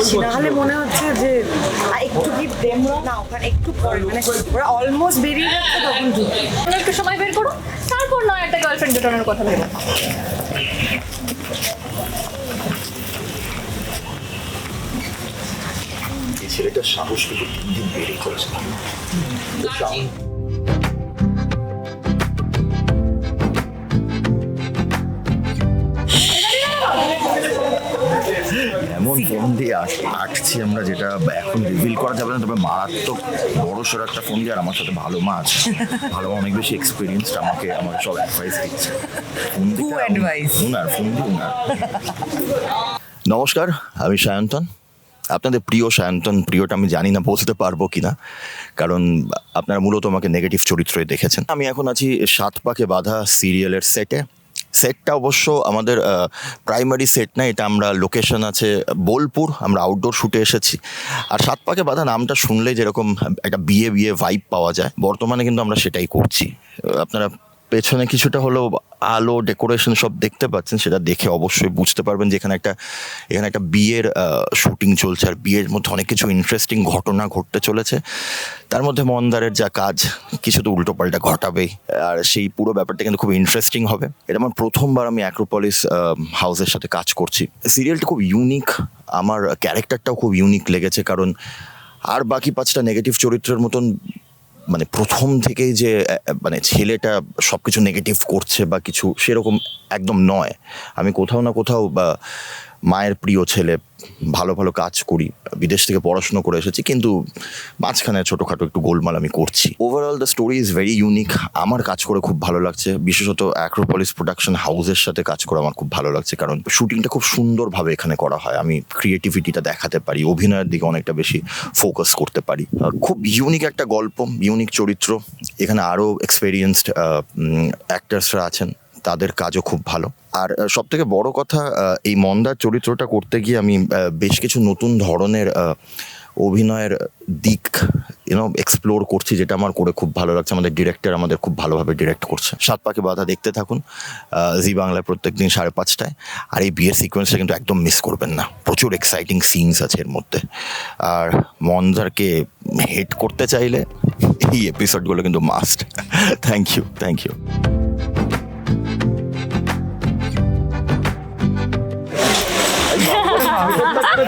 আসছি, না হলে মনে হচ্ছে যে একটু কি না ওখানে একটু পরে মানে ওরা অলমোস্ট বেরিয়ে যাচ্ছে তখন ঢুকি। একটু সময় বের করো, তারপর নয় একটা গার্লফ্রেন্ড জোটানোর কথা ভেবো। এই ছেলেটার সাহস কিন্তু দিন দিন বেড়েই চলেছে। এমন ফোন দিয়ে আটছি আমরা, যেটা এখন রিভিল করা যাবে না, তবে মারাত্মক বড় সড়ো একটা ফোন দিয়ে। আর আমার সাথে ভালো মা আছে, ভালো মা অনেক বেশি এক্সপিরিয়েন্সড, আমাকে সব অ্যাডভাইস দিচ্ছে। ফোন দিয়ে নমস্কার, আমি সায়ন্তন, আপনাদের প্রিয় সায়ন্তন। প্রিয়টা আমি জানি না পৌঁছতে পারবো কিনা, কারণ আপনারা মূলত আমাকে নেগেটিভ চরিত্রই দেখেছেন। আমি এখন আছি সাত পাকে বাঁধা সিরিয়ালের সেটটা অবশ্য আমাদের প্রাইমারি সেট না, এটা আমরা লোকেশন আছে বোলপুর, আমরা আউটডোর শুটে এসেছি। আর সাত পাকে বাঁধা নামটা শুনলেই যেরকম একটা বিয়ে ভাইব পাওয়া যায়, বর্তমানে কিন্তু আমরা সেটাই করছি। আপনারা পেছনে কিছুটা হলেও আলো ডেকোরেশন সব দেখতে পাচ্ছেন, সেটা দেখে অবশ্যই বুঝতে পারবেন যে এখানে একটা বিয়ের শুটিং চলছে। আর বিয়ের মধ্যে অনেক কিছু ইন্টারেস্টিং ঘটনা ঘটতে চলেছে। তার মধ্যে মন্দারের যা কাজ, কিছু তো উল্টোপাল্টা ঘটাবেই, আর সেই পুরো ব্যাপারটা কিন্তু খুব ইন্টারেস্টিং হবে। এটা আমার প্রথমবার আমি অ্যাক্রোপলিস হাউসের সাথে কাজ করছি। সিরিয়ালটা খুব ইউনিক, আমার ক্যারেক্টারটাও খুব ইউনিক লেগেছে, কারণ আর বাকি পাঁচটা নেগেটিভ চরিত্রের মতন মানে প্রথম থেকেই যে মানে ছেলেটা সব কিছু নেগেটিভ করছে বা কিছু সেরকম একদম নয়। আমি কোথাও না কোথাও বা মায়ের প্রিয় ছেলে, ভালো ভালো কাজ করি, বিদেশ থেকে পড়াশুনো করে এসেছি, কিন্তু মাঝখানে ছোটোখাটো একটু গোলমাল আমি করছি। Overall the story is very unique, আমার কাজ করে খুব ভালো লাগছে। বিশেষত অ্যাক্রোপলিস প্রোডাকশন হাউসের সাথে কাজ করে আমার খুব ভালো লাগছে, কারণ শুটিংটা খুব সুন্দরভাবে এখানে করা হয়। আমি ক্রিয়েটিভিটিটা দেখাতে পারি, অভিনয়ের দিকে অনেকটা বেশি ফোকাস করতে পারি। খুব ইউনিক একটা গল্প, ইউনিক চরিত্র। এখানে আরও এক্সপেরিয়েন্সড অ্যাক্টার্সরা আছেন, তাদের কাজও খুব ভালো। আর সব থেকে বড় কথা, এই মন্দার চরিত্রটা করতে গিয়ে আমি বেশ কিছু নতুন ধরনের অভিনয়ের দিক এক্সপ্লোর করছি, যেটা আমার করে খুব ভালো লাগছে। আমাদের ডিরেক্টর আমাদের খুব ভালোভাবে ডিরেক্ট করছে। সাত পাকে বাঁধা দেখতে থাকুন জি বাংলায় প্রত্যেকদিন 5:30টায়। আর এই বিয়ের সিকোয়েন্সটা কিন্তু একদম মিস করবেন না, প্রচুর এক্সাইটিং সিনস আছে এর মধ্যে। আর মন্দারকে হেট করতে চাইলে এই এপিসোডগুলো কিন্তু মাস্ট। Thank you.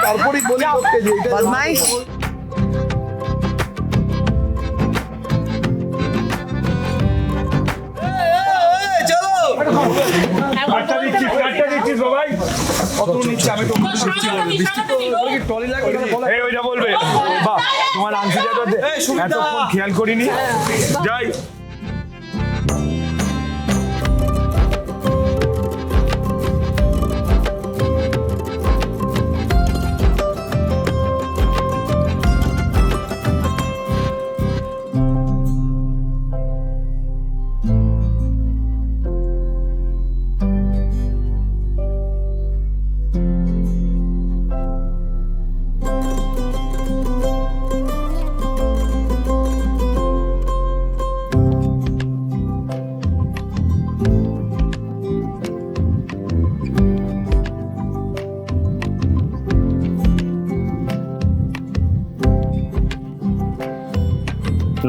তারপরেই বলি করতে যে এটা বদমাইশ। কাটটা দিচ্ছিস বাবাই, কত নিচ্ছে আমি তো টলি লাগে এই ওইটা বলবে। বাহ, তোমার আংশিটা এতক্ষণ খেয়াল করিনি। যাই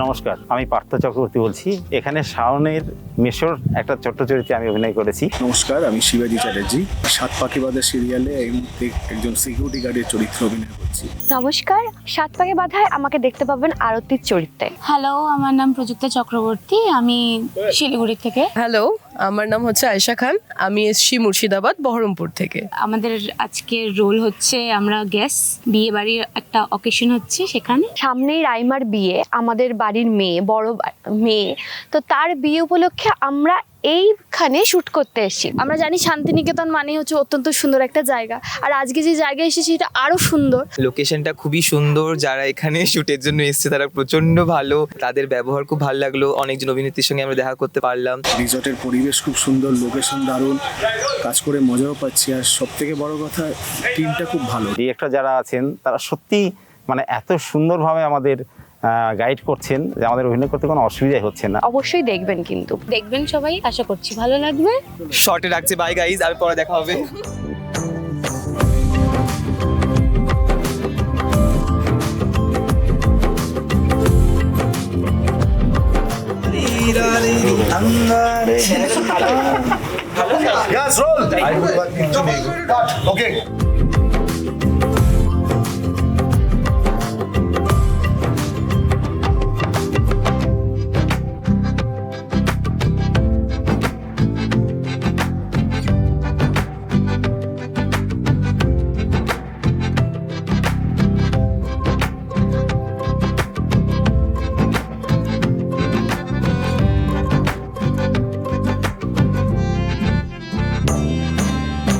নমস্কার, আমি পার্থ চক্রবর্তী বলছি। এখানে শাওনের মেশোর একটা ছোট্ট চরিত্রে আমি অভিনয় করেছি। নমস্কার, আমি শিবাজি চ্যাটার্জি, সাত পাখি বাঁধা সিরিয়ালে এই মুহূর্তে একজন সিকিউরিটি গার্ডের চরিত্রে অভিনয় করছি। নমস্কার, সাত পাকে বাঁধায় আমাকে দেখতে পাবেন আরতির চরিত্রে। হ্যালো, আমার নাম প্রযুক্তা চক্রবর্তী, আমি শিলিগুড়ি থেকে। হ্যালো, আমার নাম হচ্ছে আয়েশা খান, আমি এসছি মুর্শিদাবাদ বহরমপুর থেকে। আমাদের আজকের রোল হচ্ছে আমরা গেস্ট, বিয়ে বাড়ির একটা অকেশন হচ্ছে সেখানে। সামনেই রাইমার বিয়ে, আমাদের বাড়ির মেয়ে, বড় মেয়ে, তো তার বিয়ে উপলক্ষে আমরা এইখানে শুট করতে এসেছি। আমরা জানি শান্তিনিকেতন মানে হচ্ছে অত্যন্ত সুন্দর একটা জায়গা, আর আজকে যে জায়গায় এসেছি এটা আরো সুন্দর। লোকেশনটা খুবই সুন্দর, যারা এখানে শুটের জন্য এসেছে তারা প্রচন্ড ভালো, তাদের ব্যবহার খুব ভালো লাগলো। অনেকজন অভিনেত্রীর সঙ্গে আমরা দেখা করতে পারলাম। রিসর্টের পরিবেশ খুব সুন্দর, লোকেশন দারুণ, কাজ করে মজাও পাচ্ছি। আর সব থেকে বড় কথা, টিমটা খুব ভালো। ডিরেক্টর যারা আছেন তারা সত্যি মানে এত সুন্দরভাবে আমাদের গাইড করছেন যে আমাদের অভিনয় করতে কোনো অসুবিধাই হচ্ছে না। অবশ্যই দেখবেন, কিন্তু দেখবেন সবাই, আশা করছি ভালো লাগবে। শর্টে রাখছি, বাই গাইজ, আর পরে দেখা হবে। Yes, roll. Okay.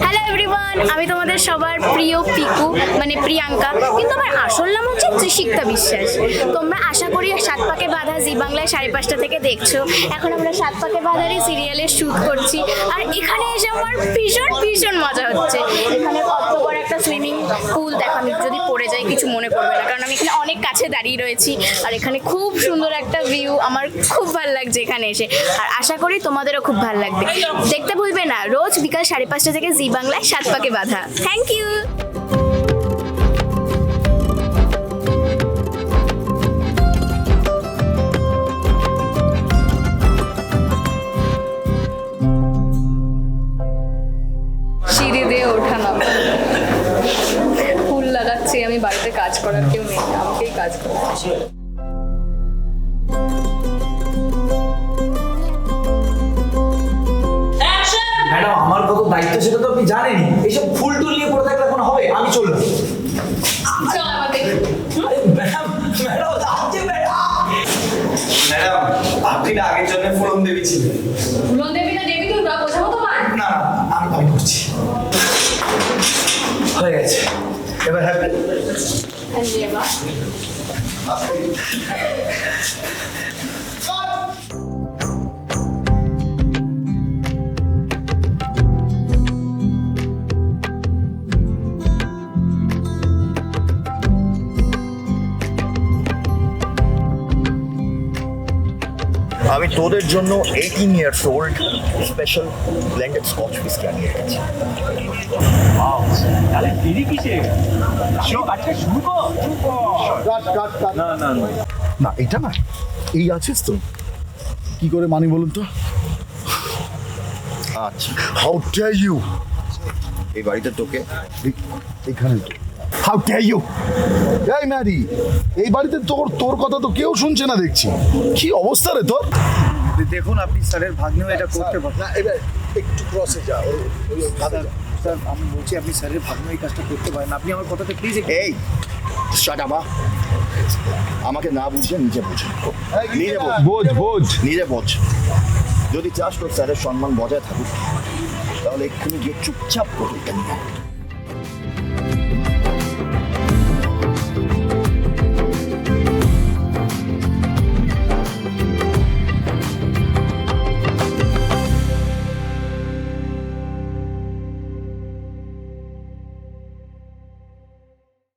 Hello everyone, আমি তোমাদের সবার প্রিয় পিকু মানে প্রিয়াঙ্কা, কিন্তু আমার আসল নাম হচ্ছে ত্রিশিক্তা বিশ্বাস। তোমরা আশা করি সাত পাকে বাঁধা জি বাংলায় 5:30 থেকে দেখছো। এখন আমরা সাত পাকে বাঁধারই সিরিয়ালের শ্যুট করছি, আর এখানে এসে আমার ভীষণ ভীষণ মজা হচ্ছে। এখানে কত বড় একটা সুইমিং পুল, দেখো আমি যদি পড়ে যাই কিছু মনে করবে না, কারণ আমি এখানে অনেক কাছে দাঁড়িয়ে রয়েছি। আর এখানে খুব সুন্দর একটা ভিউ, আমার খুব ভালো লাগছে এখানে এসে, আর আশা করি তোমাদেরও খুব ভালো লাগবে। দেখতে ভুলবে না রোজ বিকাল 5:30 থেকে জি বাংলায় সাত পাকে বাঁধা। Thank you. সিঁড়ি দিয়ে ওঠা নামা, ফুল লাগাচ্ছি আমি, বাড়িতে কাজ করার কেউ নেই, আমাকেই কাজ করতে। ম্যাডাম আমার কত দায়িত্ব সেটা তো আপনি জানেনই। এইসব ফুল টুল নিয়ে পড়ে থাকলে এখন হবে? আমি চললাম। ম্যাডাম আপনি না আগের জন্য ফুলন দেবী ছিলেন। ফুলন দেবী না দেবী দুর্গা, বোঝাবো তোমার? না আমি করছি, হয়ে গেছে এবার হ্যাপি। আমি তোদের জন্য 18 years old special blended Scotch whisky আনিয়ে রেখেছি। না এটা না, এই আছিস তো, কি করে মানি বলুন তো? আচ্ছা, হাউ ডেয়ার ইউ, এই বাড়িতে তোকে এখানে তো হাউ ডেয়ার ইউ। এই ম্যারি, এই বাড়িতে তোর কথা তো কেউ শুনছে না দেখছি। কি অবস্থা রে তোর? দেখুন আপনি স্যারের ভাগ্নেও এটা করতে পারেন। না এবার একটু ক্রসে যা, স্যার আমি বলছি আপনি স্যারের ভাগ্নে এই কাজটা করতে পারেন। আপনি আমার কথাটা প্লিজ এই শাট আপ, আমাকে না বুঝে নিজে বুঝে, নিজে বোঝ, নিজে বোঝ। যদি চাস তোর স্যারের সম্মান বজায় থাকুক, তাহলে এক্ষুনি গিয়ে চুপচাপ করে